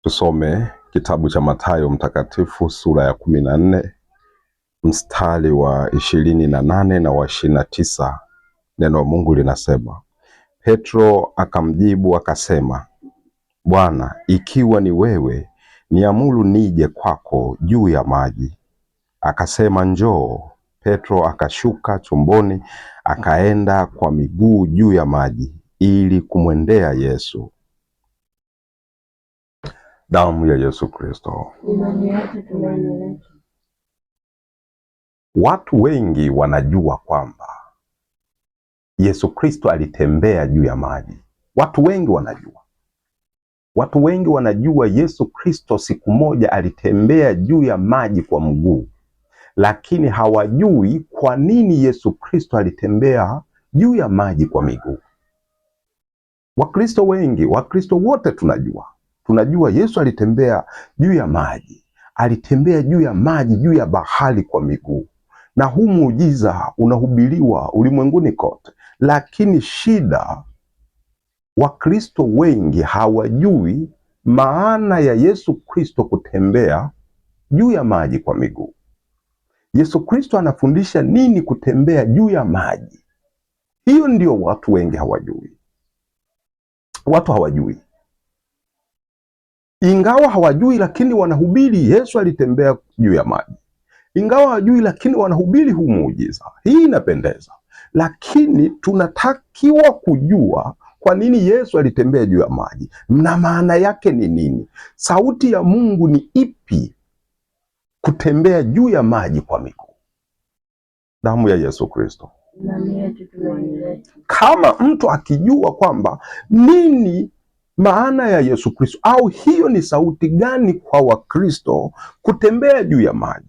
Tusome kitabu cha Mathayo mtakatifu sura ya 14 mstari wa 28 na wa 29. Neno la Mungu linasema, Petro akamjibu akasema, Bwana, ikiwa ni wewe, niamuru nije kwako juu ya maji. Akasema, njoo. Petro akashuka chomboni akaenda kwa miguu juu ya maji ili kumwendea Yesu. Damu ya Yesu Kristo. Watu wengi wanajua kwamba Yesu Kristo alitembea juu ya maji. Watu wengi wanajua Yesu Kristo siku moja alitembea juu ya maji kwa mguu, lakini hawajui kwa nini Yesu Kristo alitembea juu ya maji kwa miguu. Wakristo wote tunajua Yesu alitembea juu ya maji, juu ya bahari kwa miguu, na huu muujiza unahubiriwa ulimwenguni kote. Lakini shida, Wakristo wengi hawajui maana ya Yesu Kristo kutembea juu ya maji kwa miguu. Yesu Kristo anafundisha nini kutembea juu ya maji? Hiyo ndio watu wengi hawajui. Watu hawajui. Ingawa hawajui, lakini wanahubiri Yesu alitembea juu ya maji. Ingawa hawajui, lakini wanahubiri huu muujiza. Hii inapendeza. Lakini tunatakiwa kujua kwa nini Yesu alitembea juu ya maji na maana yake ni nini? Sauti ya Mungu ni ipi kutembea juu ya maji kwa miguu? Damu ya Yesu Kristo. Kama mtu akijua kwamba nini maana ya Yesu Kristo, au hiyo ni sauti gani kwa Wakristo kutembea juu ya maji?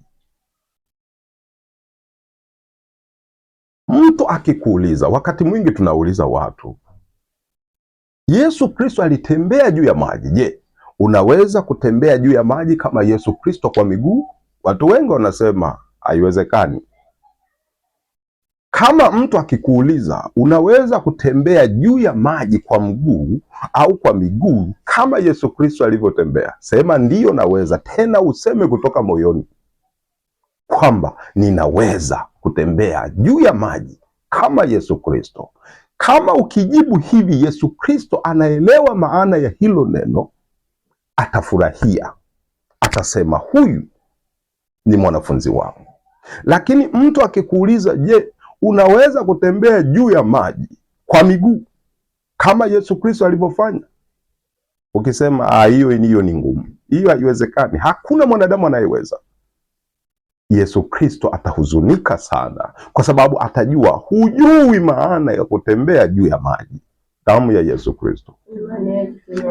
Mtu akikuuliza, wakati mwingi tunauliza watu, Yesu Kristo alitembea juu ya maji. Je, unaweza kutembea juu ya maji kama Yesu Kristo kwa miguu? Watu wengi wanasema haiwezekani. Kama mtu akikuuliza, unaweza kutembea juu ya maji kwa mguu au kwa miguu kama Yesu Kristo alivyotembea? Sema ndiyo, naweza. Tena useme kutoka moyoni kwamba ninaweza kutembea juu ya maji kama Yesu Kristo. Kama ukijibu hivi, Yesu Kristo anaelewa maana ya hilo neno, atafurahia, atasema huyu ni mwanafunzi wangu. Lakini mtu akikuuliza, je, unaweza kutembea juu ya maji kwa miguu kama Yesu Kristo alivyofanya? Ukisema hiyo ni ngumu, hiyo haiwezekani, hakuna mwanadamu anayeweza, Yesu Kristo atahuzunika sana, kwa sababu atajua hujui maana ya kutembea juu ya maji. Damu ya Yesu Kristo.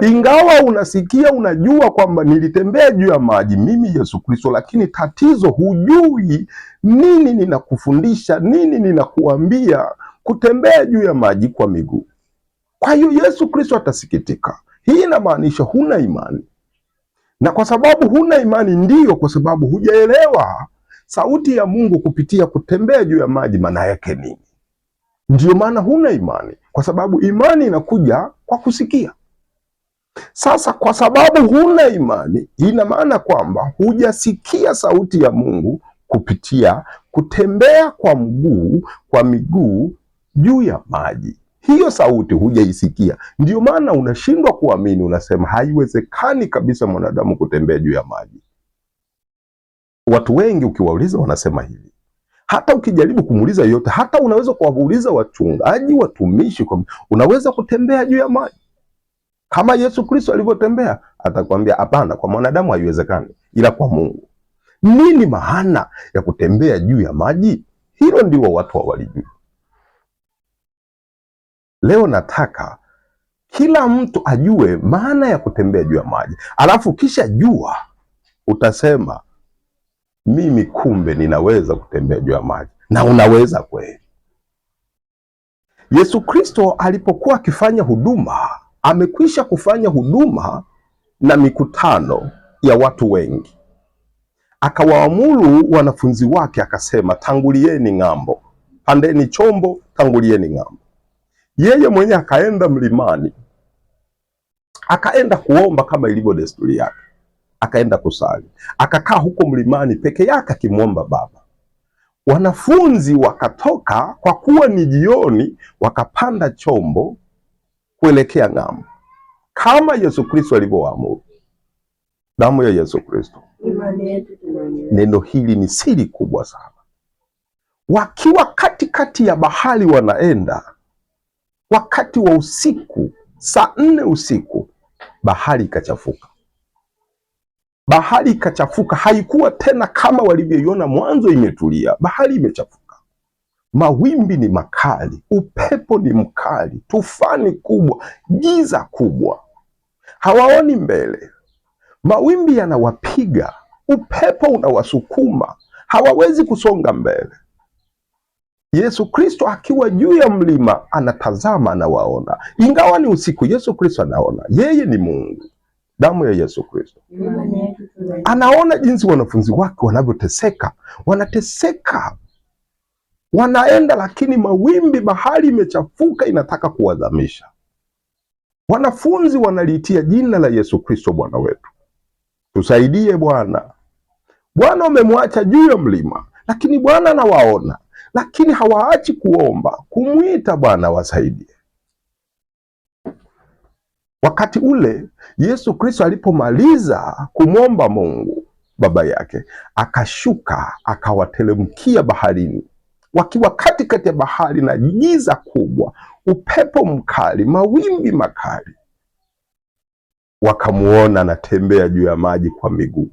Ingawa unasikia, unajua kwamba nilitembea juu ya maji mimi Yesu Kristo, lakini tatizo hujui nini ninakufundisha, nini ninakuambia kutembea juu ya maji kwa miguu. Kwa hiyo Yesu Kristo atasikitika. Hii inamaanisha huna imani, na kwa sababu huna imani, ndiyo kwa sababu hujaelewa sauti ya Mungu kupitia kutembea juu ya maji maana yake nini. Ndiyo maana huna imani, kwa sababu imani inakuja kwa kusikia. Sasa kwa sababu huna imani, ina maana kwamba hujasikia sauti ya Mungu kupitia kutembea kwa miguu juu ya maji. Hiyo sauti hujaisikia, ndiyo maana unashindwa kuamini. Unasema haiwezekani kabisa mwanadamu kutembea juu ya maji. Watu wengi ukiwauliza wanasema hivi. Hata ukijaribu kumuuliza yote, hata unaweza kuwauliza wachungaji, watumishi, unaweza kutembea juu ya maji kama Yesu Kristo alivyotembea? Atakwambia hapana, kwa mwanadamu haiwezekani, ila kwa Mungu. Nini maana ya kutembea juu ya maji? Hilo ndio watu hawalijui. Leo nataka kila mtu ajue maana ya kutembea juu ya maji, alafu kisha jua utasema mimi kumbe ninaweza kutembea juu ya maji. Na unaweza kweli. Yesu Kristo alipokuwa akifanya huduma, amekwisha kufanya huduma na mikutano ya watu wengi, akawaamuru wanafunzi wake, akasema tangulieni ng'ambo, pandeni chombo, tangulieni ng'ambo. Yeye mwenye akaenda mlimani Akaenda kuomba kama ilivyo desturi yake, akaenda kusali, akakaa huko mlimani peke yake akimwomba Baba. Wanafunzi wakatoka, kwa kuwa ni jioni, wakapanda chombo kuelekea ng'ambo, kama Yesu Kristo alivyowaamuru. Damu ya Yesu Kristo. Neno hili ni siri kubwa sana. Wakiwa katikati ya bahari wanaenda, wakati wa usiku, saa 4 usiku, bahari ikachafuka. Bahari ikachafuka, haikuwa tena kama walivyoiona mwanzo imetulia. Bahari imechafuka, mawimbi ni makali, upepo ni mkali, tufani kubwa, giza kubwa, hawaoni mbele, mawimbi yanawapiga, upepo unawasukuma, hawawezi kusonga mbele. Yesu Kristo akiwa juu ya mlima anatazama, anawaona. Ingawa ni usiku, Yesu Kristo anaona. Yeye ni Mungu. Damu ya Yesu Kristo. Anaona jinsi wanafunzi wake wanavyoteseka, wanateseka, wanaenda, lakini mawimbi, bahari imechafuka, inataka kuwadhamisha. Wanafunzi wanaliitia jina la Yesu Kristo Bwana wetu. Tusaidie Bwana. Bwana umemwacha juu ya mlima, lakini Bwana anawaona, lakini hawaachi kuomba, kumwita Bwana wasaidie. Wakati ule Yesu Kristo alipomaliza kumwomba Mungu Baba yake, akashuka akawatelemkia baharini. Wakiwa katikati ya bahari na giza kubwa, upepo mkali, mawimbi makali, wakamuona anatembea juu ya maji kwa miguu.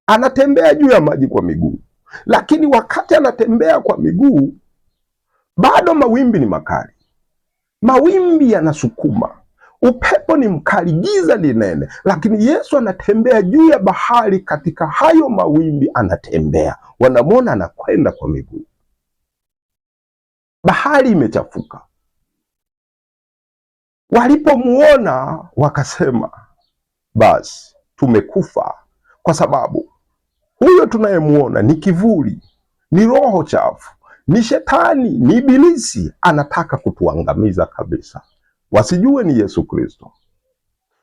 Anatembea juu ya maji kwa miguu, lakini wakati anatembea kwa miguu, bado mawimbi ni makali, mawimbi yanasukuma, upepo ni mkali, giza ni nene, lakini Yesu anatembea juu ya bahari. Katika hayo mawimbi anatembea, wanamwona anakwenda kwa miguu. Bahari imechafuka. Walipomuona wakasema, basi tumekufa, kwa sababu huyo tunayemuona ni kivuli, ni roho chafu, ni shetani, ni ibilisi, anataka kutuangamiza kabisa. Wasijue ni Yesu Kristo,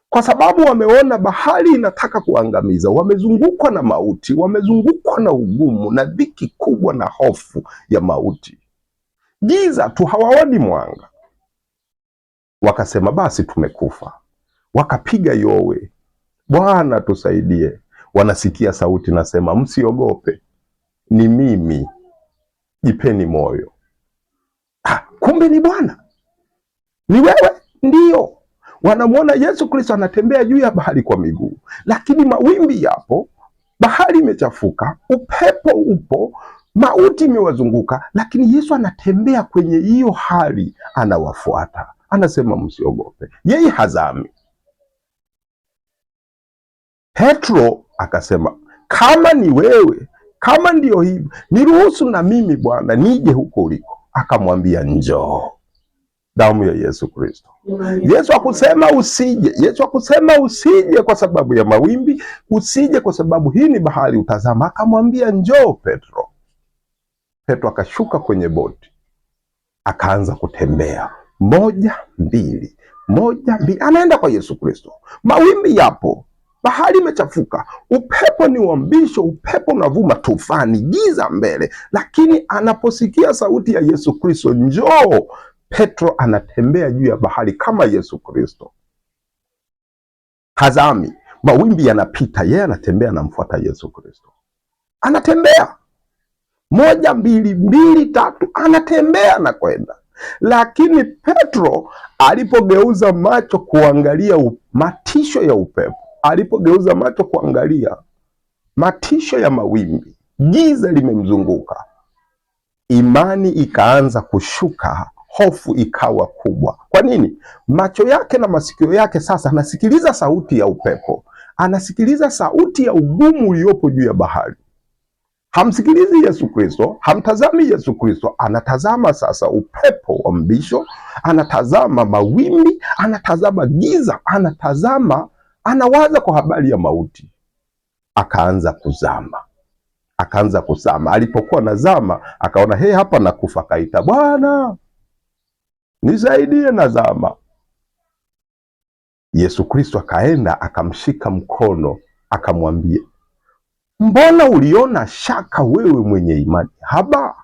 kwa sababu wameona bahari inataka kuangamiza. Wamezungukwa na mauti, wamezungukwa na ugumu na dhiki kubwa na hofu ya mauti, giza tu, hawaoni mwanga. Wakasema basi tumekufa. Wakapiga yowe, Bwana tusaidie. Wanasikia sauti nasema, msiogope, ni mimi, jipeni moyo. Kumbe ni Bwana, ni wewe. Ndiyo, wanamwona Yesu Kristo anatembea juu ya bahari kwa miguu, lakini mawimbi yapo, bahari imechafuka, upepo upo, mauti imewazunguka, lakini Yesu anatembea kwenye hiyo hali, anawafuata, anasema msiogope. Yeye hazami. Petro akasema, kama ni wewe, kama ndio hivi, niruhusu na mimi Bwana nije huko uliko. Akamwambia njoo. Damu ya Yesu Kristo. Yesu akusema usije. Yesu akusema usije kwa sababu ya mawimbi, usije kwa sababu hii ni bahari utazama. Akamwambia njoo Petro. Petro akashuka kwenye boti, akaanza kutembea, 1 2 1 2, anaenda kwa Yesu Kristo. Mawimbi yapo, bahari imechafuka, upepo ni wa mbisho, upepo unavuma, tufani, giza mbele, lakini anaposikia sauti ya Yesu Kristo, njoo, Petro anatembea juu ya bahari kama Yesu Kristo. Hazami, mawimbi yanapita, yeye anatembea, anamfuata Yesu Kristo. Anatembea 1 2 2 3, anatembea na kwenda. Lakini Petro alipogeuza macho kuangalia matisho ya upepo, alipogeuza macho kuangalia matisho ya mawimbi, giza limemzunguka, imani ikaanza kushuka, hofu ikawa kubwa. Kwa nini? Macho yake na masikio yake sasa anasikiliza sauti ya upepo, anasikiliza sauti ya ugumu uliopo juu ya bahari. Hamsikilizi Yesu Kristo, hamtazami Yesu Kristo, anatazama sasa upepo wa mbisho, anatazama mawimbi, anatazama giza, anatazama, anawaza kwa habari ya mauti. Akaanza kuzama, akaanza kuzama. Alipokuwa nazama, akaona hapa nakufa, akaita, Bwana nisaidie, nazama. Yesu Kristo akaenda akamshika mkono akamwambia, mbona uliona shaka wewe mwenye imani haba?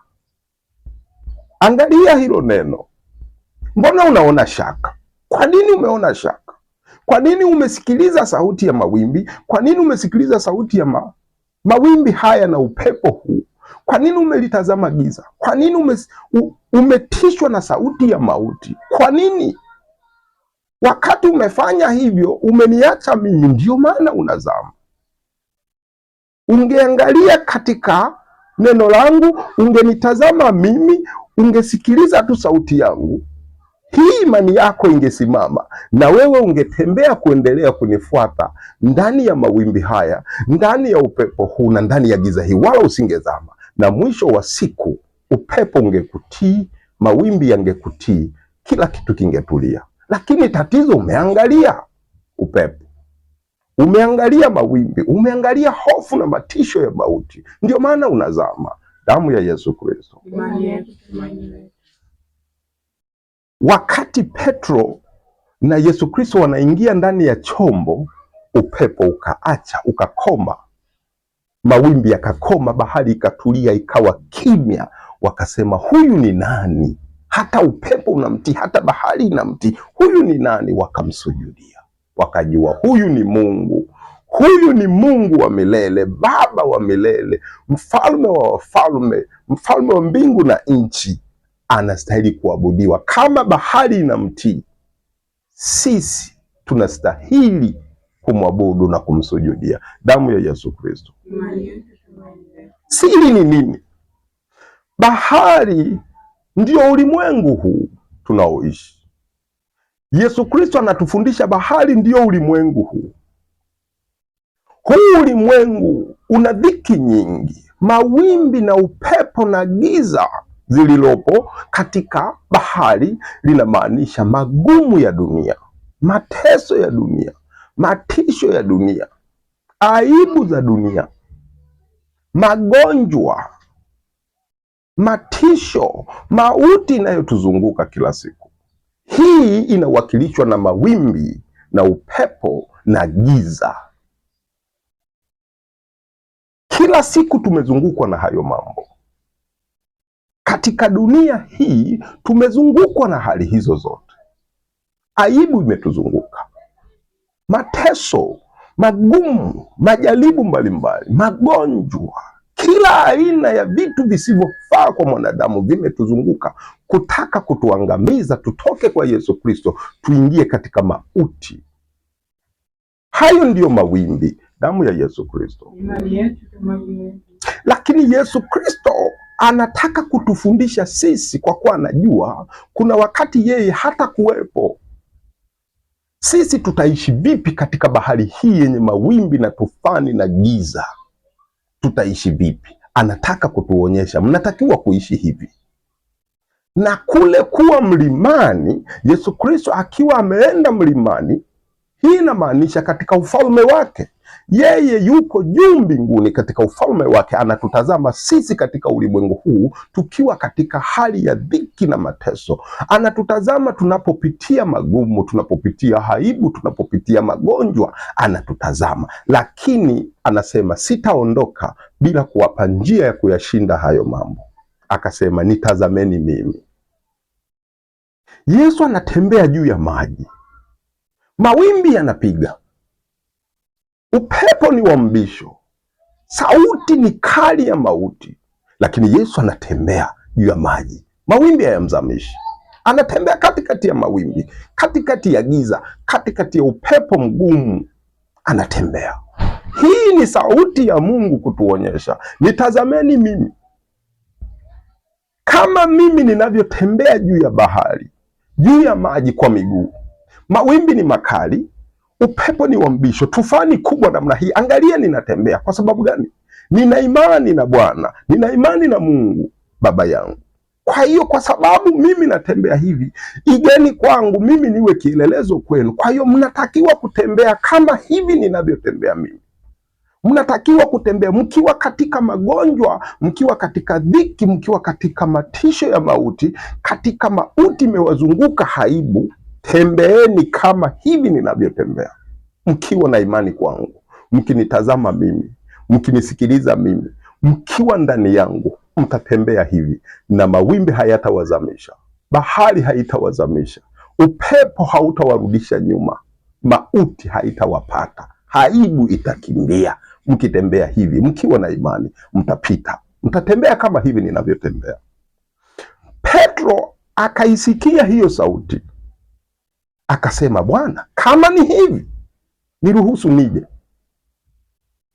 Angalia hilo neno, mbona unaona shaka? Kwa nini umeona shaka? Kwa nini umesikiliza sauti ya mawimbi? Kwa nini umesikiliza sauti ya mawimbi haya na upepo huu? Kwa nini umelitazama giza? Kwa nini umetishwa na sauti ya mauti? Kwa nini? Wakati umefanya hivyo umeniacha mimi, ndio maana unazama. Ungeangalia katika neno langu, ungenitazama mimi, ungesikiliza tu sauti yangu, hii imani yako ingesimama na wewe ungetembea kuendelea kunifuata ndani ya mawimbi haya, ndani ya upepo huu na ndani ya giza hii, wala usingezama. Na mwisho wa siku upepo ungekutii, mawimbi yangekutii, kila kitu kingetulia. Lakini tatizo, umeangalia upepo, umeangalia mawimbi, umeangalia hofu na matisho ya mauti, ndio maana unazama. Damu ya Yesu Kristo. Wakati Petro na Yesu Kristo wanaingia ndani ya chombo, upepo ukaacha, ukakoma, mawimbi yakakoma, bahari ikatulia, ikawa kimya. Wakasema, huyu ni nani? Hata upepo unamtii, hata bahari inamtii, huyu ni nani? Wakamsujudia, wakajua huyu ni Mungu. Huyu ni Mungu wa milele, Baba wa milele, mfalme wa wafalme, mfalme wa mbingu na nchi, anastahili kuabudiwa. Kama bahari inamtii, sisi tunastahili kumwabudu na kumsujudia. Damu ya Yesu Kristo. Siri ni nini? Bahari ndio ulimwengu huu tunaoishi. Yesu Kristo anatufundisha bahari ndio ulimwengu huu. Huu ulimwengu una dhiki nyingi, mawimbi na upepo na giza zililopo katika bahari linamaanisha magumu ya dunia, mateso ya dunia, matisho ya dunia, aibu za dunia, magonjwa, matisho, mauti inayotuzunguka kila siku. Hii inawakilishwa na mawimbi na upepo na giza. Kila siku tumezungukwa na hayo mambo. Katika dunia hii tumezungukwa na hali hizo zote. Aibu imetuzunguka, mateso, magumu, majaribu mbalimbali, magonjwa, kila aina ya vitu visivyofaa kwa mwanadamu vimetuzunguka kutaka kutuangamiza, tutoke kwa Yesu Kristo, tuingie katika mauti. Hayo ndiyo mawimbi. Damu ya Yesu Kristo. Lakini Yesu Kristo anataka kutufundisha sisi, kwa kuwa anajua kuna wakati yeye hata kuwepo. Sisi tutaishi vipi katika bahari hii yenye mawimbi na tufani na giza? Tutaishi vipi? Anataka kutuonyesha mnatakiwa kuishi hivi. Na kule kuwa mlimani, Yesu Kristo akiwa ameenda mlimani, hii inamaanisha katika ufalme wake. Yeye yuko juu mbinguni katika ufalme wake, anatutazama sisi katika ulimwengu huu tukiwa katika hali ya dhiki na mateso. Anatutazama tunapopitia magumu, tunapopitia aibu, tunapopitia magonjwa, anatutazama. Lakini anasema, sitaondoka bila kuwapa njia ya kuyashinda hayo mambo. Akasema, nitazameni mimi. Yesu anatembea juu ya maji, mawimbi yanapiga, upepo ni wa mbisho, sauti ni kali ya mauti, lakini Yesu anatembea juu ya maji. Mawimbi hayamzamishi. Anatembea katikati ya mawimbi, katikati ya giza, katikati ya upepo mgumu, anatembea. Hii ni sauti ya Mungu kutuonyesha, nitazameni mimi. Kama mimi ninavyotembea juu ya bahari, juu ya maji kwa miguu, mawimbi ni makali, upepo ni wa mbisho, tufani kubwa namna hii, angalia ninatembea. Kwa sababu gani? Nina imani na Bwana, nina imani na Mungu Baba yangu. Kwa hiyo kwa sababu mimi natembea hivi, igeni kwangu mimi niwe kielelezo kwenu. Kwa hiyo mnatakiwa kutembea kama hivi ninavyotembea mimi. Mnatakiwa kutembea mkiwa katika magonjwa, mkiwa katika dhiki, mkiwa katika matisho ya mauti, katika mauti imewazunguka, aibu, tembeeni kama hivi ninavyotembea, mkiwa na imani kwangu, mkinitazama mimi, mkinisikiliza mimi, mkiwa ndani yangu, mtatembea hivi, na mawimbi hayatawazamisha, bahari haitawazamisha, upepo hautawarudisha nyuma, mauti haitawapata, aibu itakimbia. Mkitembea hivi, mkiwa na imani, mtapita, mtatembea kama hivi ninavyotembea. Petro akaisikia hiyo sauti, akasema, Bwana, kama ni hivi, niruhusu nije.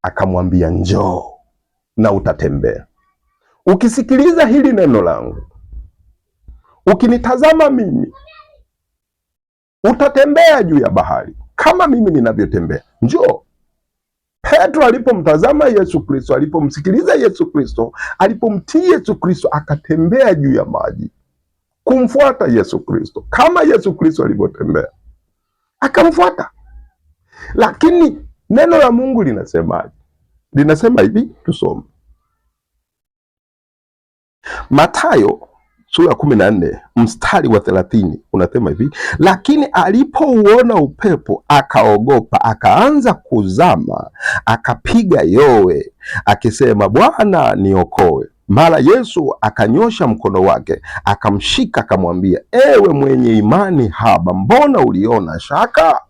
Akamwambia, njoo na utatembea. Ukisikiliza hili neno langu, ukinitazama mimi, utatembea juu ya bahari kama mimi ninavyotembea. Njoo. Petro alipomtazama Yesu Kristo, alipomsikiliza Yesu Kristo, alipomtii Yesu Kristo, akatembea juu ya maji kumfuata Yesu Kristo kama Yesu Kristo alivyotembea, akamfuata. Lakini neno la Mungu linasemaje? Linasema hivi, tusome Mathayo sura ya 14 mstari wa 30, unasema hivi, lakini alipouona upepo akaogopa, akaanza kuzama, akapiga yowe akisema, Bwana niokoe. Mara Yesu akanyosha mkono wake akamshika, akamwambia, ewe mwenye imani haba, mbona uliona shaka?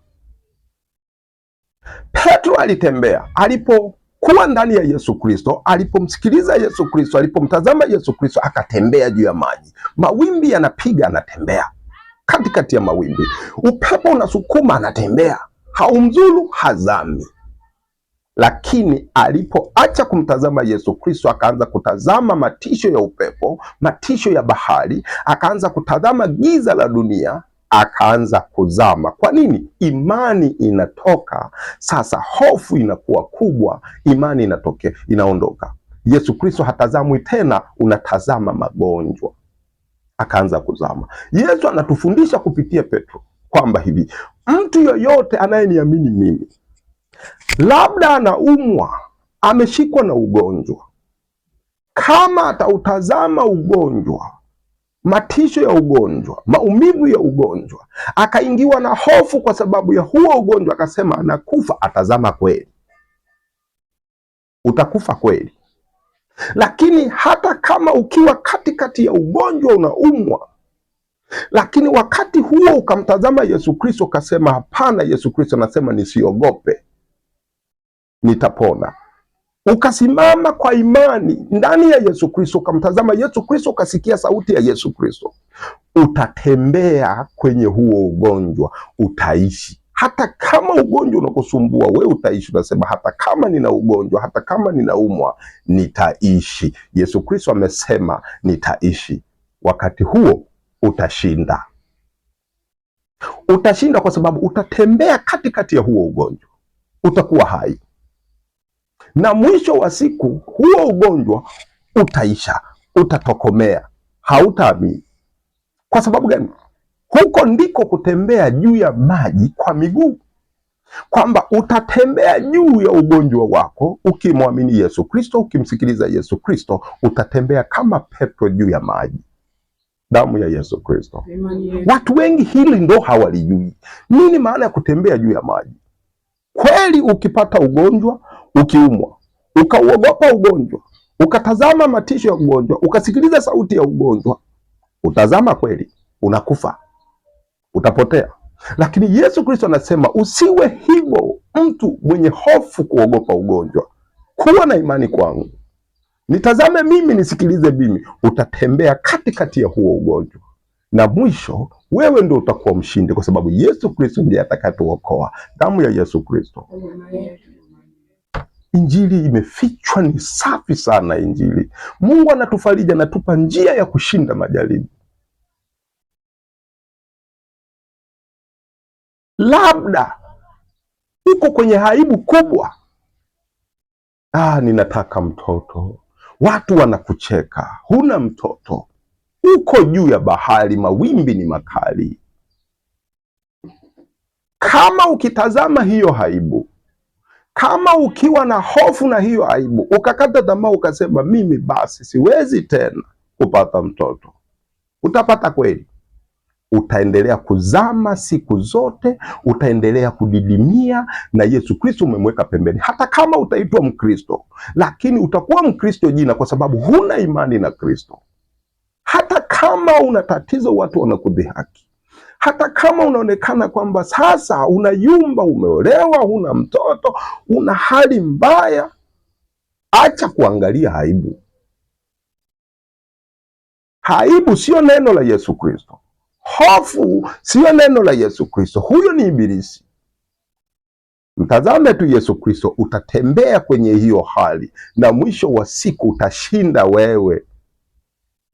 Petro alitembea alipokuwa ndani ya Yesu Kristo, alipomsikiliza Yesu Kristo, alipomtazama Yesu Kristo, akatembea juu ya maji. Mawimbi yanapiga, anatembea katikati ya mawimbi. Upepo unasukuma, anatembea, haumzuru, hazami. Lakini alipoacha kumtazama Yesu Kristo, akaanza kutazama matisho ya upepo, matisho ya bahari, akaanza kutazama giza la dunia, akaanza kuzama. Kwa nini? Imani inatoka sasa, hofu inakuwa kubwa, imani inaondoka. Yesu Kristo hatazamwi tena, unatazama magonjwa. Akaanza kuzama. Yesu anatufundisha kupitia Petro kwamba hivi, mtu yoyote anayeniamini mimi, labda anaumwa, ameshikwa na ugonjwa, kama atautazama ugonjwa, matisho ya ugonjwa, maumivu ya ugonjwa, akaingiwa na hofu kwa sababu ya huo ugonjwa, akasema anakufa, atazama kweli, utakufa kweli. Lakini hata kama ukiwa katikati ya ugonjwa, unaumwa, lakini wakati huo ukamtazama Yesu Kristo, ukasema hapana, Yesu Kristo anasema nisiogope, nitapona. Ukasimama kwa imani ndani ya Yesu Kristo, ukamtazama Yesu Kristo, ukasikia sauti ya Yesu Kristo, utatembea kwenye huo ugonjwa, utaishi. Hata kama ugonjwa unakusumbua, we utaishi. Unasema hata kama nina ugonjwa, hata kama ninaumwa, nitaishi. Yesu Kristo amesema nitaishi. Wakati huo utashinda. Utashinda kwa sababu utatembea katikati ya huo ugonjwa, utakuwa hai, na mwisho wa siku huo ugonjwa utaisha, utatokomea, hautaamini. Kwa sababu gani? Huko ndiko kutembea juu ya maji kwa miguu, kwamba utatembea juu ya ugonjwa wako ukimwamini Yesu Kristo, ukimsikiliza Yesu Kristo, utatembea kama Petro juu ya maji. Damu ya Yesu Kristo. Watu wengi hili ndo hawalijui. Nini maana ya kutembea juu ya maji? Kweli ukipata ugonjwa, ukiumwa, ukauogopa ugonjwa, ukatazama matisho ya ugonjwa, ukasikiliza sauti ya ugonjwa, utazama kweli, unakufa, utapotea. Lakini Yesu Kristo anasema usiwe hivyo, mtu mwenye hofu kuogopa ugonjwa. Kuwa na imani kwangu, nitazame mimi, nisikilize mimi, utatembea katikati ya huo ugonjwa, na mwisho wewe ndio utakuwa mshindi, kwa sababu Yesu Kristo ndiye atakayetuokoa. Damu ya Yesu Kristo. Injili imefichwa, ni safi sana Injili. Mungu anatufariji, anatupa njia ya kushinda majaribu. Labda uko kwenye aibu kubwa, ninataka mtoto, watu wanakucheka, huna mtoto, uko juu ya bahari, mawimbi ni makali. Kama ukitazama hiyo aibu, kama ukiwa na hofu na hiyo aibu, ukakata tamaa, ukasema mimi basi siwezi tena kupata mtoto, utapata kweli, utaendelea kuzama siku zote, utaendelea kudidimia, na Yesu Kristo umemweka pembeni. Hata kama utaitwa Mkristo, lakini utakuwa Mkristo jina, kwa sababu huna imani na Kristo. Hata kama una tatizo, watu wanakudhihaki. Hata kama unaonekana kwamba sasa unayumba, umeolewa, huna mtoto, una hali mbaya, acha kuangalia aibu. Aibu sio neno la Yesu Kristo. Hofu sio neno la Yesu Kristo. Huyo ni ibilisi. Mtazame tu Yesu Kristo, utatembea kwenye hiyo hali, na mwisho wa siku utashinda wewe.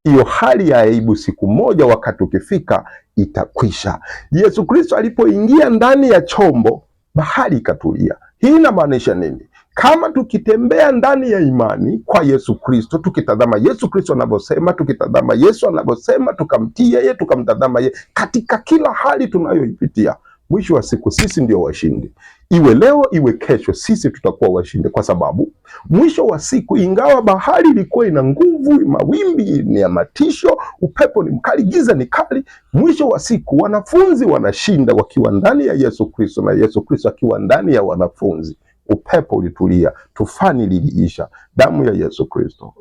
Hiyo hali ya aibu siku moja, wakati ukifika, itakwisha. Yesu Kristo alipoingia ndani ya chombo, bahari ikatulia. Hii inamaanisha nini? Kama tukitembea ndani ya imani kwa Yesu Kristo, tukitazama Yesu Kristo anavyosema, tukitazama Yesu anavyosema, tukamtii yeye, tukamtazama yeye katika kila hali tunayoipitia, mwisho wa siku sisi ndio washindi. Iwe leo iwe kesho, sisi tutakuwa washindi, kwa sababu mwisho wa siku, ingawa bahari ilikuwa ina nguvu, mawimbi ni ya matisho, upepo ni mkali, giza ni kali, mwisho wa siku wanafunzi wanashinda wakiwa ndani ya Yesu Kristo, na Yesu Kristo akiwa ndani ya wanafunzi. Upepo ulitulia, tufani liliisha, damu ya Yesu Kristo.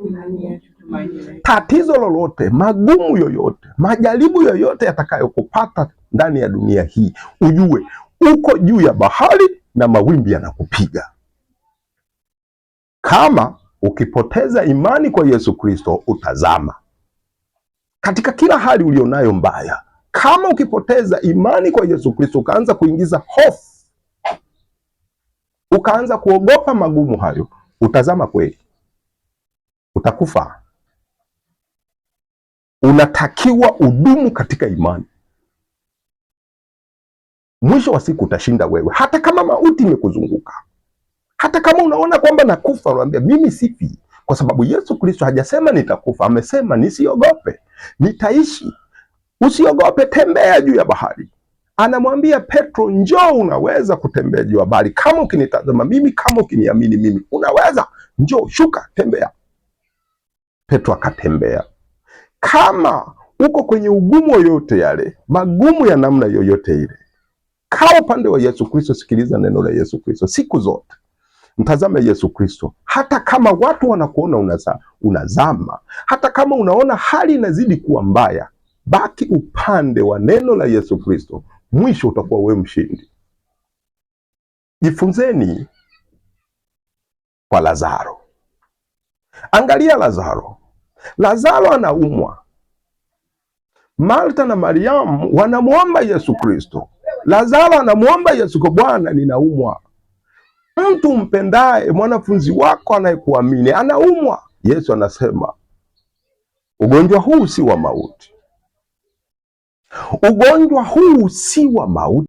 Tatizo lolote, magumu yoyote, majaribu yoyote yatakayokupata ndani ya dunia hii, ujue uko juu ya bahari na mawimbi yanakupiga. Kama ukipoteza imani kwa Yesu Kristo, utazama katika kila hali ulionayo mbaya. Kama ukipoteza imani kwa Yesu Kristo, ukaanza kuingiza hofu, ukaanza kuogopa magumu hayo, utazama kweli, utakufa. Unatakiwa udumu katika imani. Mwisho wa siku utashinda wewe, hata kama mauti imekuzunguka. Hata kama unaona kwamba nakufa, unaambia mimi sifi, kwa sababu Yesu Kristo hajasema nitakufa, amesema nisiogope, nitaishi. Usiogope, tembea juu ya bahari. Anamwambia Petro, njoo, unaweza kutembea juu ya bahari kama ukinitazama mimi, kama ukiniamini mimi, unaweza. Njoo, shuka, tembea. Petro akatembea. Kama uko kwenye ugumu yoyote yale, magumu ya namna yoyote ile, kaa upande wa Yesu Kristo, sikiliza neno la Yesu Kristo siku zote. Mtazame Yesu Kristo. Hata kama watu wanakuona unazama, hata kama unaona hali inazidi kuwa mbaya, baki upande wa neno la Yesu Kristo. Mwisho utakuwa wewe mshindi. Jifunzeni kwa Lazaro. Angalia Lazaro. Lazaro anaumwa. Martha na Mariamu wanamuomba Yesu Kristo. Lazaro anamuomba Yesu, kwa Bwana, ninaumwa. Mtu mpendaye, mwanafunzi wako anayekuamini, anaumwa. Yesu anasema ugonjwa huu si wa mauti. Ugonjwa huu si wa mauti.